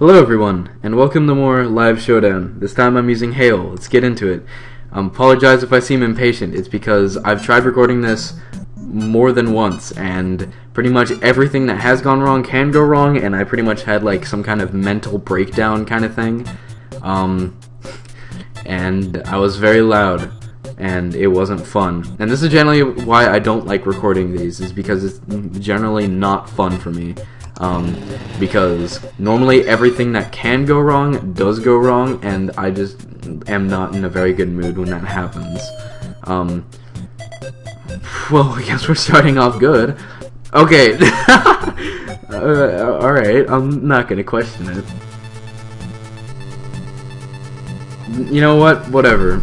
Hello everyone, and welcome to more live Showdown. This time I'm using Hail. Let's get into it. Apologize if I seem impatient. It's because I've tried recording this more than once, and pretty much everything that has gone wrong can go wrong, and I pretty much had like some kind of mental breakdown kind of thing. And I was very loud, and it wasn't fun. And this is generally why I don't like recording these, is because it's generally not fun for me. Because normally everything that can go wrong does go wrong, and I just am not in a very good mood when that happens. Well, I guess we're starting off good. Okay. Alright, I'm not gonna question it. You know what? Whatever.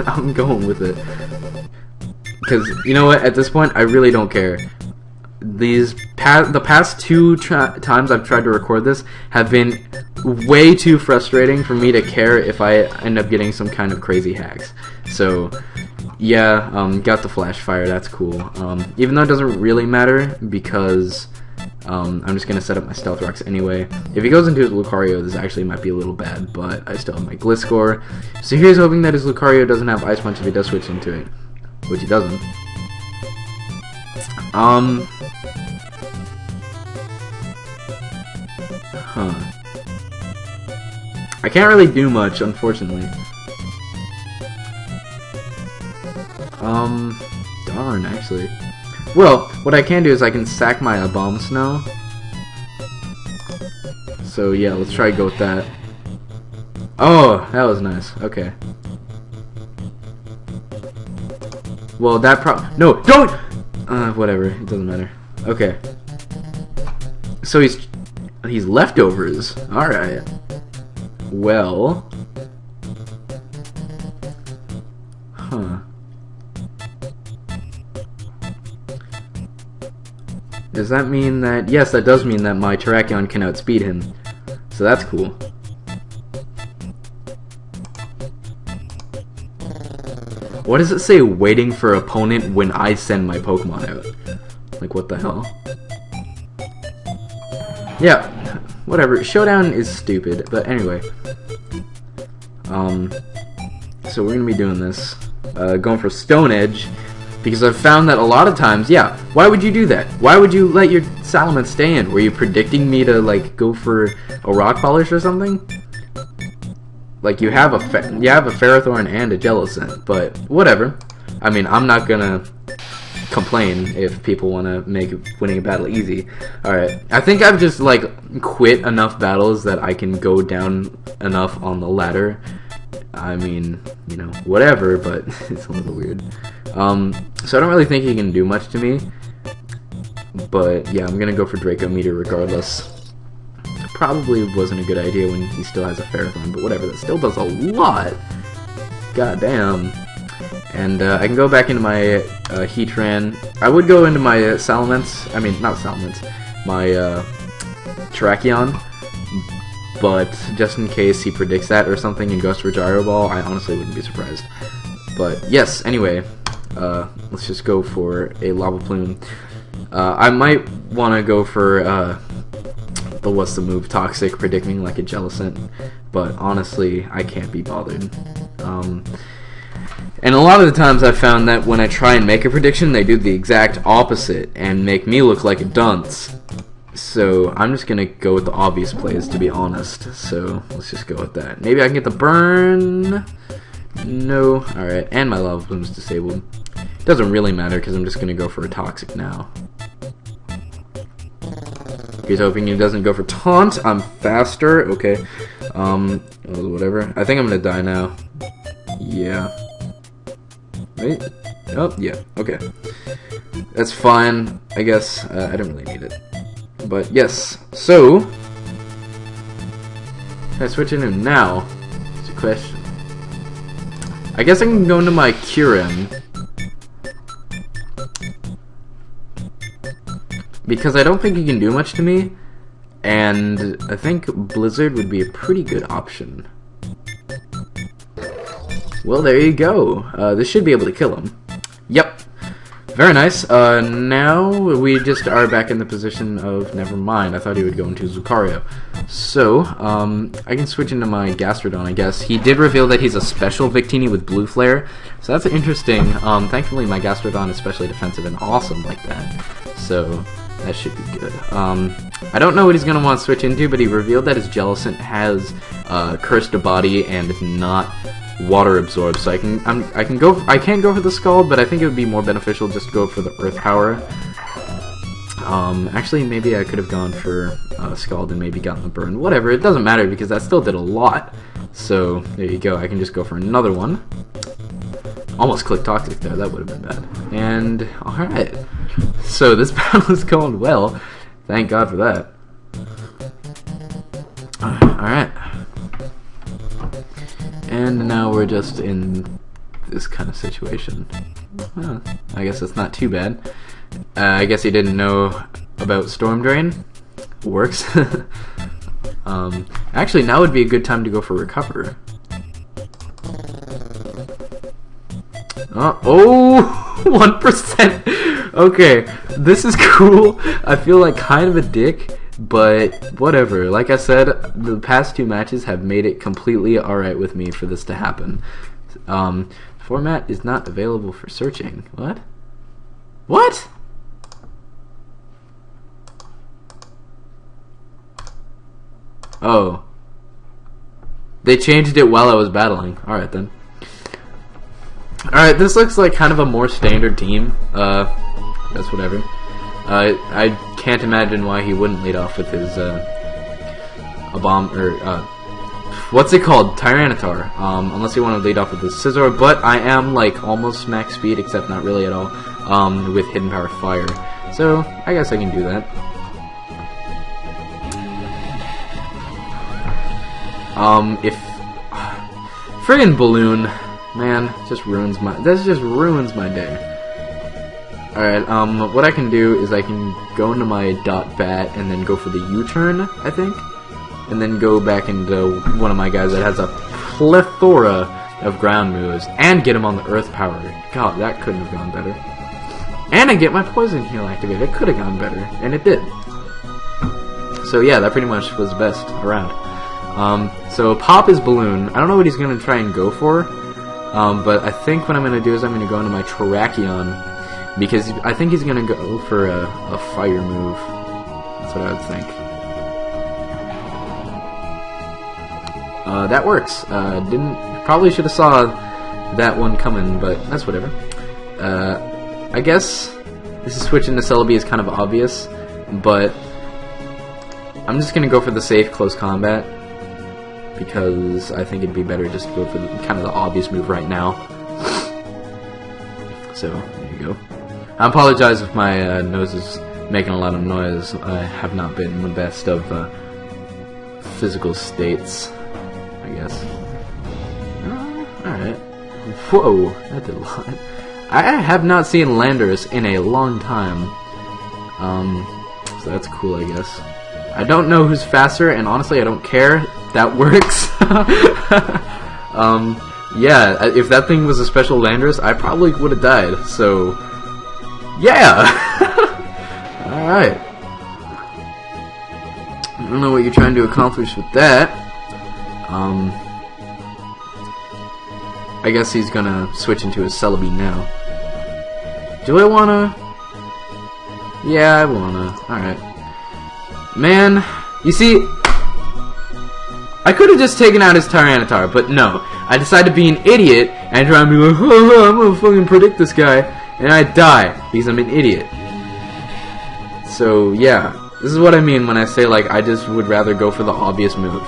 I'm going with it. Because, you know what? At this point, I really don't care. The past two times I've tried to record this have been way too frustrating for me to care if I end up getting some kind of crazy hacks. So, yeah, got the flash fire, that's cool. Even though it doesn't really matter, because I'm just going to set up my stealth rocks anyway. If he goes into his Lucario, this actually might be a little bad, but I still have my Gliscor. So here's hoping that his Lucario doesn't have Ice Punch if he does switch into it, which he doesn't. I can't really do much, unfortunately. Darn, actually. Well, what I can do is I can sack my Abomasnow. So yeah, let's try to go with that. Oh, that was nice. Okay. Well, that no, don't! Whatever, it doesn't matter. Okay. So he's leftovers. Alright. Well. Huh. Does that mean that... Yes, that does mean that my Terrakion can outspeed him. So that's cool. What does it say, waiting for opponent when I send my Pokemon out? Like, what the hell? Yeah, whatever. Showdown is stupid, but anyway. So we're gonna be doing this. Going for Stone Edge, because I've found that a lot of times, yeah, why would you do that? Why would you let your Salamence stay in? Were you predicting me to, like, go for a Rock Polish or something? Like, you have a Ferrothorn and a Jellicent, but whatever. I mean, I'm not gonna complain if people want to make winning a battle easy. Alright, I think I've just, like, quit enough battles that I can go down enough on the ladder. I mean, you know, whatever, but it's a little weird. So I don't really think he can do much to me. But, yeah, I'm gonna go for Draco Meteor regardless. Probably wasn't a good idea when he still has a Ferrothorn, but whatever, that still does a lot. God damn. And I can go back into my Heatran. I would go into my Salamence. I mean, not Salamence. My Terrakion. But just in case he predicts that or something and goes for Gyro Ball, I honestly wouldn't be surprised. But yes, anyway, let's just go for a Lava Plume. I might want to go for what's the move? Toxic, predicting like a Jellicent. But honestly, I can't be bothered. And a lot of the times I've found that when I try and make a prediction, they do the exact opposite and make me look like a dunce. So I'm just gonna go with the obvious plays, to be honest. So let's just go with that. Maybe I can get the burn. No. Alright, and my Lava Plume's disabled. Doesn't really matter because I'm just gonna go for a Toxic now. He's hoping he doesn't go for Taunt. I'm faster. Okay. Whatever. I think I'm gonna die now. Yeah. Right? Oh, yeah. Okay. That's fine. I guess. I don't really need it. But yes. So, can I switch into now? It's a question. I guess I can go into my Kyurem. Because I don't think he can do much to me. And I think Blizzard would be a pretty good option. Well, there you go. This should be able to kill him. Yep. Very nice. Now we just are back in the position of... Never mind, I thought he would go into Zucario. So, I can switch into my Gastrodon, I guess. He did reveal that he's a special Victini with Blue Flare, so that's interesting. Thankfully, my Gastrodon is specially defensive and awesome like that, so that should be good. I don't know what he's going to want to switch into, but he revealed that his Jellicent has Cursed Body and is not water absorbed, so I can't go for the Scald, but I think it would be more beneficial just to go for the Earth Power. Actually, maybe I could have gone for Scald and maybe gotten the burn. Whatever, it doesn't matter because that still did a lot. So there you go. I can just go for another one. Almost clicked Toxic there. That would have been bad. And all right, so this battle is going well. Thank God for that. All right. And now we're just in this kind of situation. Well, I guess it's not too bad. I guess he didn't know about Storm Drain. Works. Actually, now would be a good time to go for Recover. Oh, 1%. Okay, this is cool. I feel like kind of a dick, but whatever. Like I said, the past 2 matches have made it completely alright with me for this to happen. Format is not available for searching. What? What? Oh. They changed it while I was battling. Alright then. Alright, this looks like kind of a more standard team. That's whatever. I can't imagine why he wouldn't lead off with his what's it called? Tyranitar. Unless you want to lead off with his Scizor, but I am like almost max speed, except not really at all, with Hidden Power Fire. So I guess I can do that. If friggin' Balloon, man, just ruins my day. Alright, what I can do is I can go into my Dot Bat and then go for the U-turn, I think. And then go back into one of my guys that has a plethora of ground moves. And get him on the Earth Power. God, that couldn't have gone better. And I get my Poison Heal activated. It could have gone better. And it did. So yeah, that pretty much was best around. So Pop is Balloon. I don't know what he's going to try and go for. But I think what I'm going to do is I'm going to go into my Terrakion. Because I think he's going to go for a fire move. That's what I would think. That works. Probably should have saw that one coming, but that's whatever. I guess this is switching to Celebi is kind of obvious, but I'm just going to go for the safe close combat. Because I think it'd be better just to go for kind of the obvious move right now. So, there you go. I apologize if my nose is making a lot of noise. I have not been in the best of physical states, I guess. Alright. Whoa, that did a lot. I have not seen Landorus in a long time. So that's cool, I guess. I don't know who's faster, and honestly, I don't care. That works. Yeah, if that thing was a special Landorus, I probably would have died, so... Yeah! Alright. I don't know what you're trying to accomplish with that. I guess he's gonna switch into his Celebi now. Do I wanna? Yeah, I wanna. Alright. Man, you see... I could have just taken out his Tyranitar, but no. I decided to be an idiot and try and be like, oh, I'm gonna fucking predict this guy, and I die because I'm an idiot. So yeah, this is what I mean when I say like I just would rather go for the obvious move.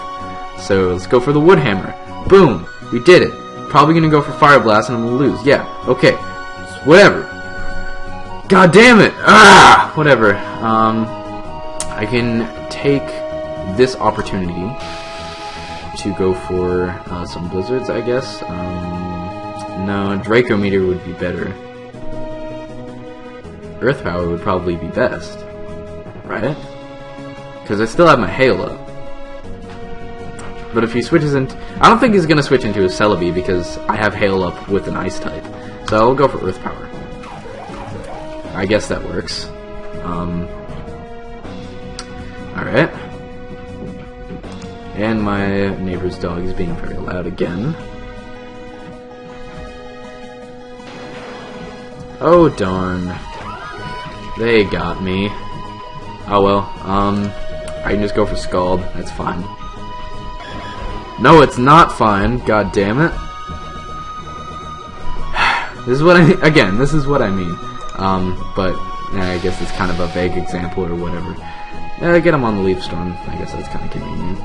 So let's go for the Wood Hammer. Boom, we did it. Probably gonna go for Fire Blast and I'm gonna lose. Yeah, okay, whatever. God damn it! Ah, whatever. I can take this opportunity to go for some blizzards, I guess. No, Draco Meteor would be better. Earth Power would probably be best, right? Because I still have my Hail up. But if he switches into... I don't think he's going to switch into a Celebi because I have Hail up with an Ice type. So I'll go for Earth Power. I guess that works. Alright. And my neighbor's dog is being very loud again. Oh darn. They got me. Oh well, I can just go for Scald, that's fine. No, it's not fine, god damn it. This is what this is what I mean. But I guess it's kind of a vague example or whatever. Get him on the Leaf Storm, I guess that's kind of convenient.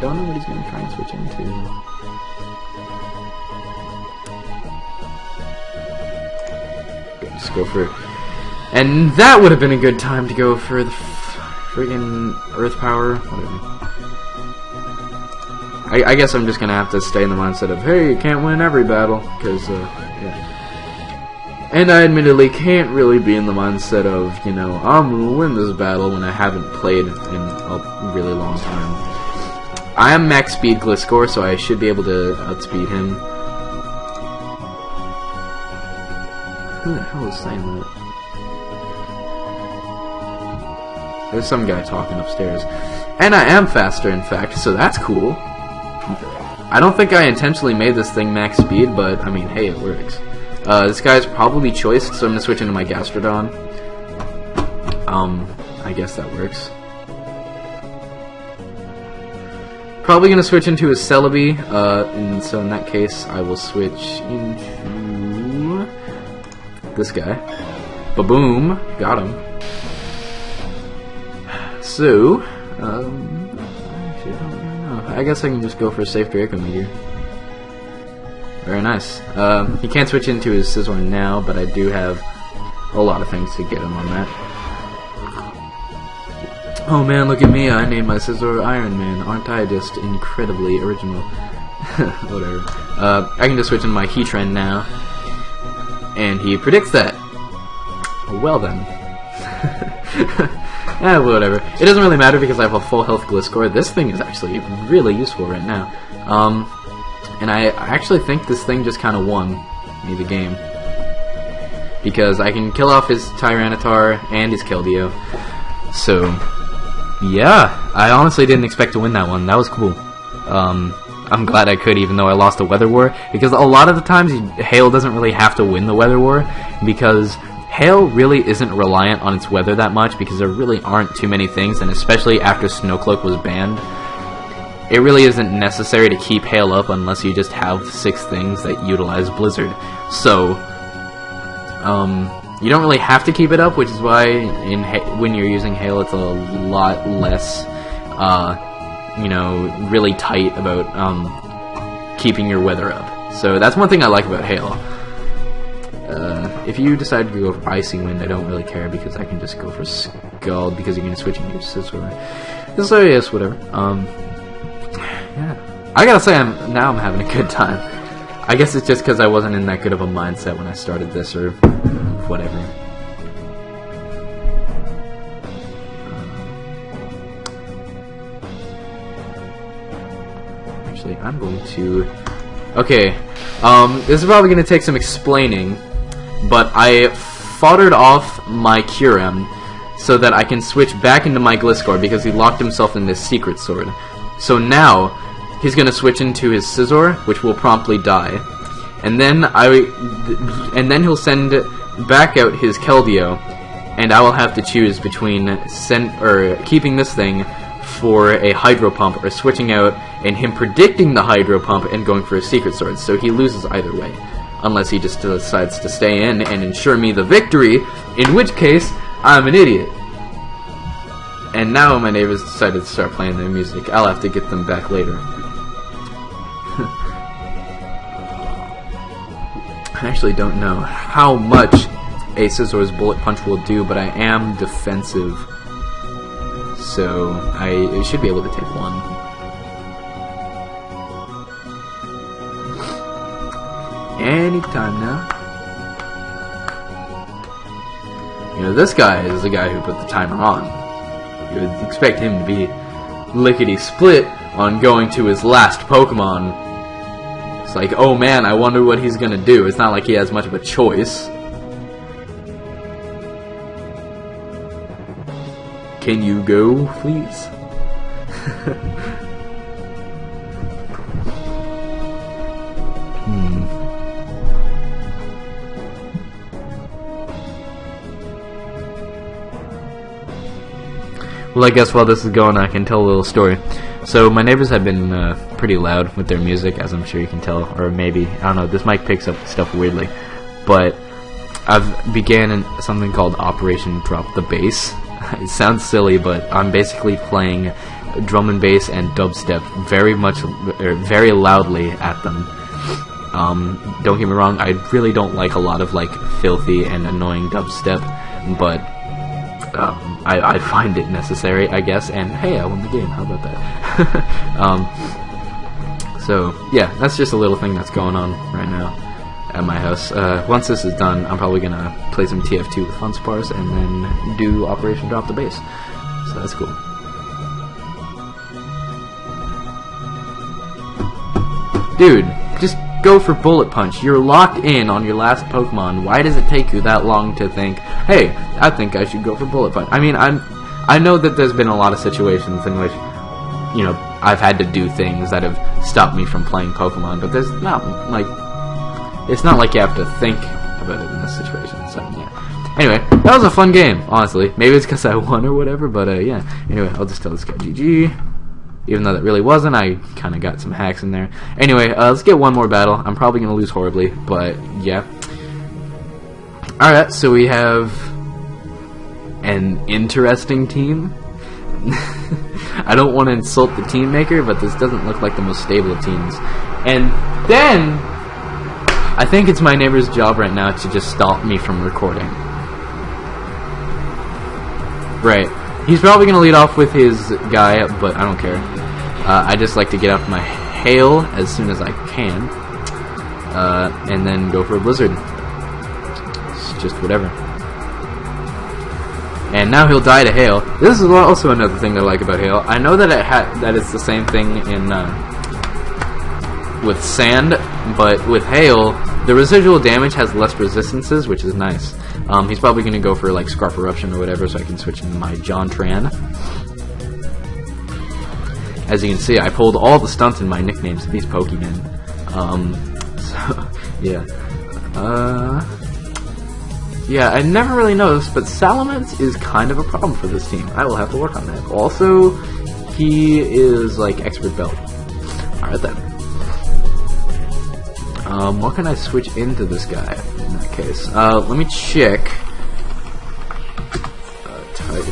Don't know what he's going to try and switch into. Just go for... And that would have been a good time to go for the friggin' Earth Power, whatever. I guess I'm just going to have to stay in the mindset of, hey, you can't win every battle, because, yeah. And I admittedly can't really be in the mindset of, you know, I'm going to win this battle when I haven't played in a really long time. I am max speed Gliscor, so I should be able to outspeed him. Who the hell is saying that? There's some guy talking upstairs. And I am faster, in fact, so that's cool. I don't think I intentionally made this thing max speed, but, I mean, hey, it works. This guy's probably choiced, so I'm gonna switch into my Gastrodon. I guess that works. Probably gonna switch into a Celebi, and so in that case, I will switch into this guy. Ba-boom! Got him. So, actually, I don't really know. I guess I can just go for a safe Draco Meteor. Very nice. He can't switch into his Scizor now, but I do have a lot of things to get him on that. Oh man, look at me, I named my Scizor Iron Man. Aren't I just incredibly original? Whatever. I can just switch into my Heatran now. And he predicts that. Well then. Whatever. It doesn't really matter because I have a full health Gliscor. This thing is actually really useful right now. And I actually think this thing just kind of won me the game. Because I can kill off his Tyranitar and his Keldeo. So, yeah. I honestly didn't expect to win that one. That was cool. I'm glad I could, even though I lost a Weather War. Because a lot of the times, Hail doesn't really have to win the Weather War. Because Hail really isn't reliant on its weather that much. Because there really aren't too many things. And especially after Snowcloak was banned, it really isn't necessary to keep Hail up unless you just have 6 things that utilize Blizzard. So, you don't really have to keep it up, which is why when you're using Hail, it's a lot less, you know, really tight about keeping your weather up. So that's one thing I like about Hail. If you decide to go for Icy Wind, I don't really care because I can just go for Scald because you're going to switch into your Scizor. So yes, whatever. Yeah. I gotta say, now I'm having a good time. I guess it's just because I wasn't in that good of a mindset when I started this, or whatever. Actually, I'm going to... Okay, this is probably going to take some explaining, but I foddered off my Kyurem so that I can switch back into my Gliscor because he locked himself in this Secret Sword. So now, he's going to switch into his Scizor, which will promptly die. And then he'll send back out his Keldeo, and I will have to choose between keeping this thing for a Hydro Pump or switching out and him predicting the Hydro Pump and going for a Secret Sword. So he loses either way, unless he just decides to stay in and ensure me the victory, in which case I'm an idiot. And now my neighbors decided to start playing their music. I'll have to get them back later. I actually don't know how much a Scizor's Bullet Punch will do, but I am defensive. So I should be able to take one. Anytime now. You know, this guy is the guy who put the timer on. You would expect him to be lickety-split on going to his last Pokemon. It's like, oh man, I wonder what he's gonna do. It's not like he has much of a choice. Can you go, please? Well, I guess while this is going, I can tell a little story. So my neighbors have been pretty loud with their music, as I'm sure you can tell, or maybe, I don't know, this mic picks up stuff weirdly, but I've began something called Operation Drop the Bass. It sounds silly, but I'm basically playing drum and bass and dubstep very loudly at them. Don't get me wrong, I really don't like a lot of like filthy and annoying dubstep, but I find it necessary, I guess, and hey, I won the game, how about that? So, yeah, that's just a little thing that's going on right now at my house. Once this is done, I'm probably going to play some TF2 with Funspars and then do Operation Drop the Bass. So that's cool. Dude, just go for Bullet Punch. You're locked in on your last Pokemon. Why does it take you that long to think, hey, I think I should go for Bullet Punch? I mean, I know that there's been a lot of situations in which, you know, I've had to do things that have stopped me from playing Pokemon, but there's not, like, it's not like you have to think about it in this situation, so, yeah. Anyway, that was a fun game, honestly. Maybe it's because I won or whatever, but, yeah. Anyway, I'll just tell this guy GG. Even though that really wasn't, I kind of got some hacks in there. Anyway, let's get one more battle. I'm probably going to lose horribly, but yeah. Alright, so we have an interesting team. I don't want to insult the team maker, but this doesn't look like the most stable of teams. And then, I think it's my neighbor's job right now to just stop me from recording. Right. He's probably going to lead off with his guy, but I don't care. I just like to get off my hail as soon as I can, and then go for a blizzard. It's just whatever. And now he'll die to hail. This is also another thing that I like about hail. I know that that it's the same thing in with sand, but with hail, the residual damage has less resistances, which is nice. He's probably going to go for like Scarf Eruption or whatever, so I can switch into my John Tran. As you can see, I pulled all the stunts in my nicknames of these Pokemon. So, yeah. Yeah, I never really noticed, but Salamence is kind of a problem for this team. I will have to work on that. Also, he is like Expert Belt. Alright then. What can I switch into this guy in that case? Let me check. Type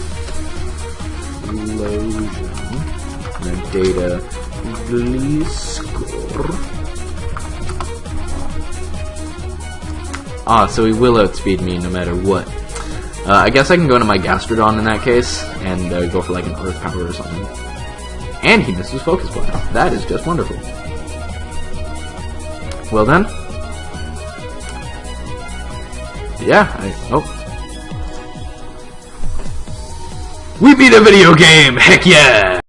Explosion. And then data Gliscor. So he will outspeed me no matter what. I guess I can go into my Gastrodon in that case and go for like an Earth Power or something. And he misses Focus Blast. That is just wonderful. Well then. Yeah, we beat a video game! Heck yeah!